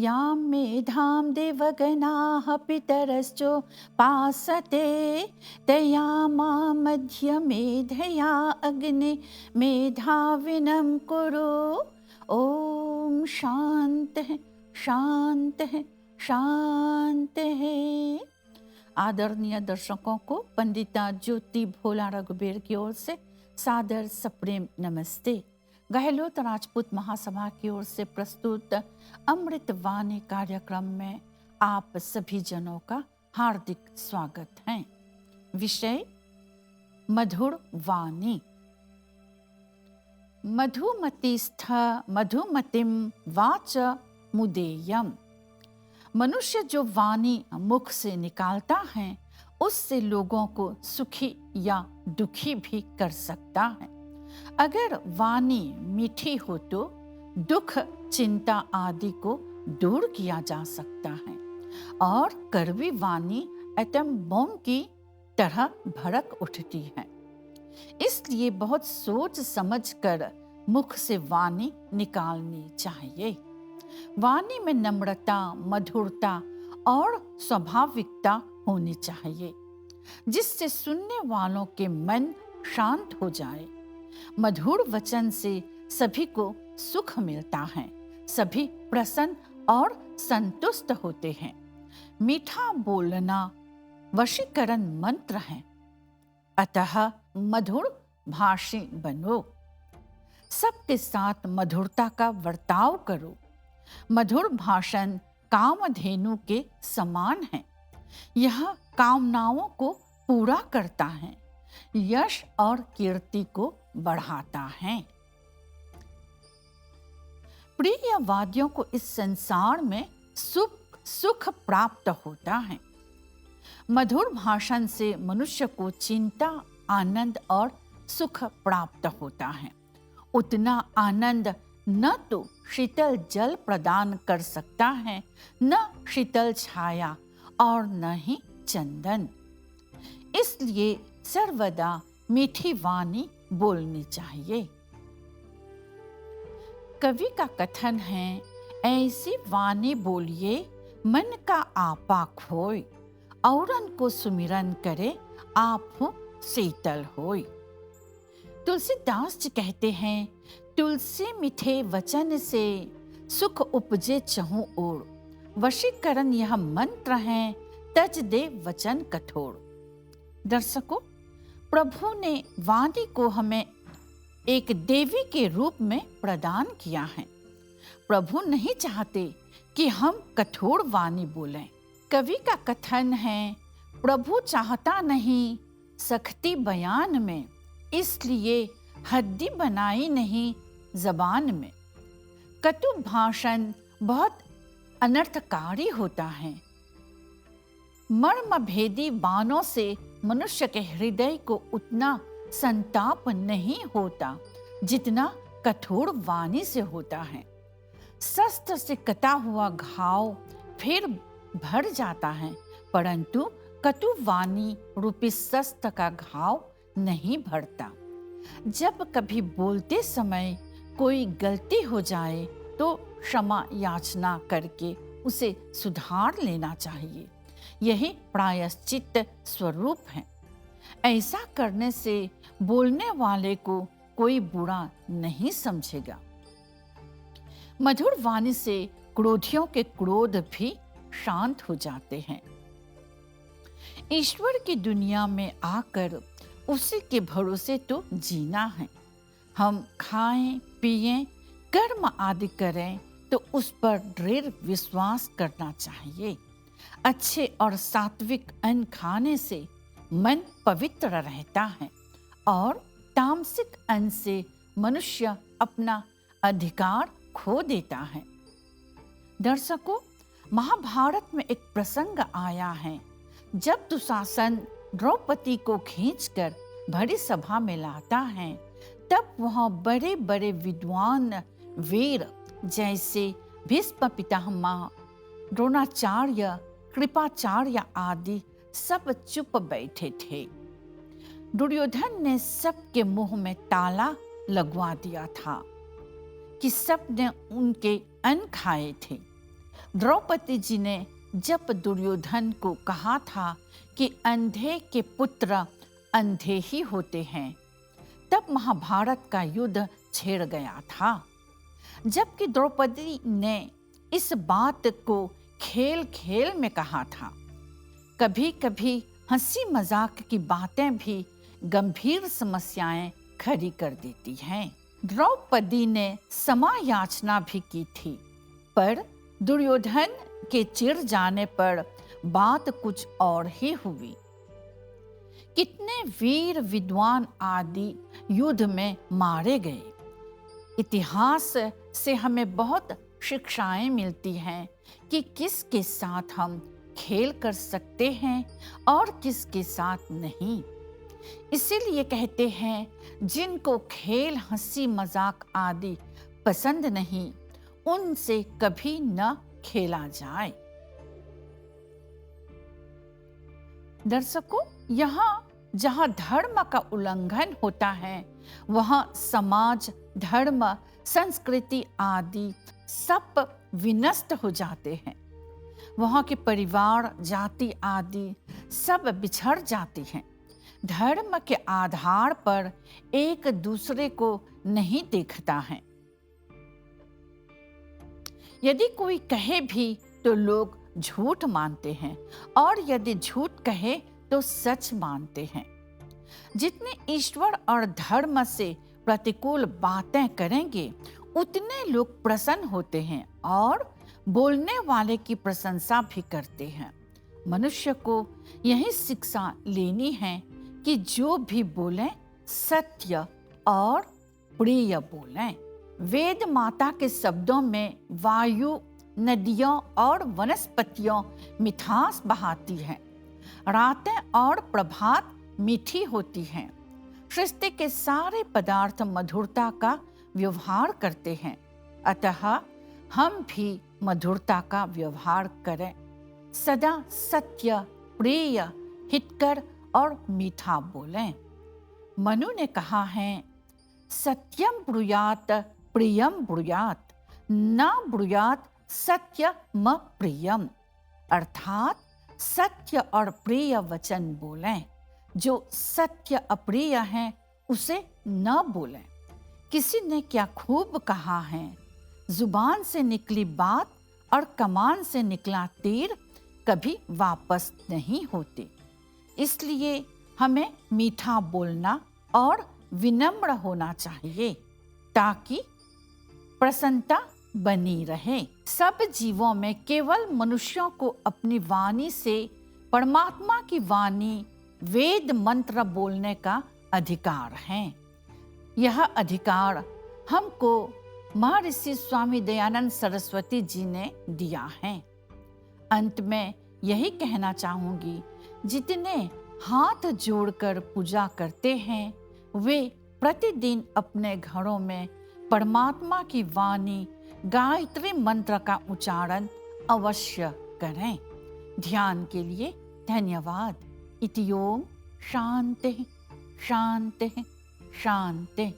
यां मेधां देवगणाः पितरश्चो पासते तयामा मध्यमेधया अग्ने मेधाविनं कुरु। ओम शांति शांति शांति। आदरणीय दर्शकों को पंडिता ज्योति भोला रघुबीर की ओर से सादर सप्रेम नमस्ते। गहलोत राजपूत महासभा की ओर से प्रस्तुत अमृत वाणी कार्यक्रम में आप सभी जनों का हार्दिक स्वागत है। विषय मधुर वाणी। मधुमतिस्थ मधुमतिम वाच मुदेयम। मनुष्य जो वाणी मुख से निकालता है उससे लोगों को सुखी या दुखी भी कर सकता है। अगर वाणी मीठी हो तो दुख चिंता आदि को दूर किया जा सकता है और कड़वी वाणी एटम बम की तरह भड़क उठती है। इसलिए बहुत सोच समझ कर मुख से वाणी निकालनी चाहिए। वाणी में नम्रता, मधुरता और स्वाभाविकता होनी चाहिए जिससे सुनने वालों के मन शांत हो जाए। मधुर वचन से सभी को सुख मिलता है, सभी प्रसन्न और संतुष्ट होते हैं। मीठा बोलना वशीकरण मंत्र है, अतः मधुर भाषी बनो। सबके साथ मधुरता का बर्ताव करो। मधुर भाषण कामधेनु के समान है। यह कामनाओं को पूरा करता है, यश और कीर्ति को बढ़ाता है। प्रियवादियों को इस संसार में सुख प्राप्त होता है। मधुर भाषण से मनुष्य को चिंता, आनंद और सुख प्राप्त होता है। उतना आनंद न तो शीतल जल प्रदान कर सकता है, न शीतल छाया और न ही चंदन। इसलिए सर्वदा मीठी वाणी बोलनी चाहिए। कवि का कथन है, ऐसी वाणी बोलिए मन का आपा खोय, औरन को सुमिरन करे आप शीतल होय। तुलसीदास जी कहते हैं, तुलसी मीठे वचन से सुख उपजे चहु ओर। वशीकरण यह मंत्र है, तज दे वचन कठोर। दर्शकों, प्रभु ने वाणी को हमें एक देवी के रूप में प्रदान किया है। प्रभु नहीं चाहते कि हम कठोर वाणी बोलें। कवि का कथन है, प्रभु चाहता नहीं सख्ती बयान में, इसलिए हद्दी बनाई नहीं जबान में। कटु भाषण बहुत अनर्थकारी होता है। मर्म भेदी बाणों से मनुष्य के हृदय को उतना संताप नहीं होता जितना कठोर वाणी से होता है। शस्त्र से कटा हुआ घाव फिर भर जाता है, परंतु कटु वाणी रूपी शस्त्र का घाव नहीं भरता। जब कभी बोलते समय कोई गलती हो जाए तो क्षमा याचना करके उसे सुधार लेना चाहिए। यही प्रायश्चित स्वरूप है। ऐसा करने से बोलने वाले को कोई बुरा नहीं समझेगा। मधुर वाणी से क्रोधियों के क्रोध भी शांत हो जाते हैं। ईश्वर की दुनिया में आकर उसी के भरोसे तो जीना है। हम खाएं, पिएं, कर्म आदि करें तो उस पर दृढ़ विश्वास करना चाहिए। अच्छे और सात्विक अन्न खाने से मन पवित्र रहता है और तामसिक अन्न से मनुष्य अपना अधिकार खो देता है। दर्शकों, महाभारत में एक प्रसंग आया है जब दुशासन द्रौपदी को खींचकर भरी सभा में लाता है, तब वह बड़े बड़े विद्वान वीर जैसे भीष्म पितामह, द्रोणाचार्य, कृपाचार्य आदि सब चुप बैठे थे। दुर्योधन ने सबके मुंह में ताला लगवा दिया था कि सब ने उनके अन्न खाए थे। द्रौपदी जी ने जब दुर्योधन को कहा था कि अंधे के पुत्र अंधे ही होते हैं, तब महाभारत का युद्ध छिड़ गया था। जबकि द्रौपदी ने इस बात को खेल खेल में कहा था। कभी कभी हंसी मजाक की बातें भी गंभीर समस्याएं खड़ी कर देती हैं। द्रौपदी ने क्षमा याचना भी की थी, पर दुर्योधन के चिढ़ जाने पर बात कुछ और ही हुई। कितने वीर विद्वान आदि युद्ध में मारे गए। इतिहास से हमें बहुत शिक्षाएं मिलती हैं कि किसके साथ हम खेल कर सकते हैं और किसके साथ नहीं। इसीलिए कहते हैं, जिनको खेल हंसी मजाक आदि पसंद नहीं, उनसे कभी न खेला जाए। दर्शकों, यहाँ जहाँ धर्म का उल्लंघन होता है, वहाँ समाज, धर्म, संस्कृति आदि सब विनष्ट हो जाते हैं। वहाँ के परिवार, जाति आदि सब बिछड़ जाती हैं। धर्म के आधार पर एक दूसरे को नहीं देखता है। यदि कोई कहे भी तो लोग झूठ मानते हैं, और यदि झूठ कहे तो सच मानते हैं। जितने ईश्वर और धर्म से प्रतिकूल बातें करेंगे, उतने लोग प्रसन्न होते हैं और बोलने वाले की प्रशंसा भी करते हैं। मनुष्य को यही शिक्षा लेनी है कि जो भी बोलें सत्य और प्रिय बोलें। वेद माता के शब्दों में वायु, नदियों और वनस्पतियों मिठास बहाती हैं। रातें और प्रभात मीठी होती हैं। सृष्टि के सारे पदार्थ मधुरता का व्यवहार करते हैं। अतः हम भी मधुरता का व्यवहार करें। सदा सत्य, प्रिय, हितकर और मीठा बोलें। मनु ने कहा है, सत्यम ब्रूयात प्रियम ब्रूयात, न ब्रूयात सत्यम प्रियम। अर्थात सत्य और प्रिय वचन बोलें। जो सत्य अप्रिय है उसे न बोलें। किसी ने क्या खूब कहा है, जुबान से निकली बात और कमान से निकला तीर कभी वापस नहीं होते। इसलिए हमें मीठा बोलना और विनम्र होना चाहिए, ताकि प्रसन्नता बनी रहे। सब जीवों में केवल मनुष्यों को अपनी वाणी से परमात्मा की वाणी, वेद मंत्र बोलने का अधिकार है। यह अधिकार हमको महर्षि स्वामी दयानंद सरस्वती जी ने दिया है। अंत में यही कहना चाहूंगी, जितने हाथ जोड़कर पूजा करते हैं, वे प्रतिदिन अपने घरों में परमात्मा की वाणी, गायत्री मंत्र का उच्चारण अवश्य करें। ध्यान के लिए धन्यवाद। इति ओम शांति शांति शांति।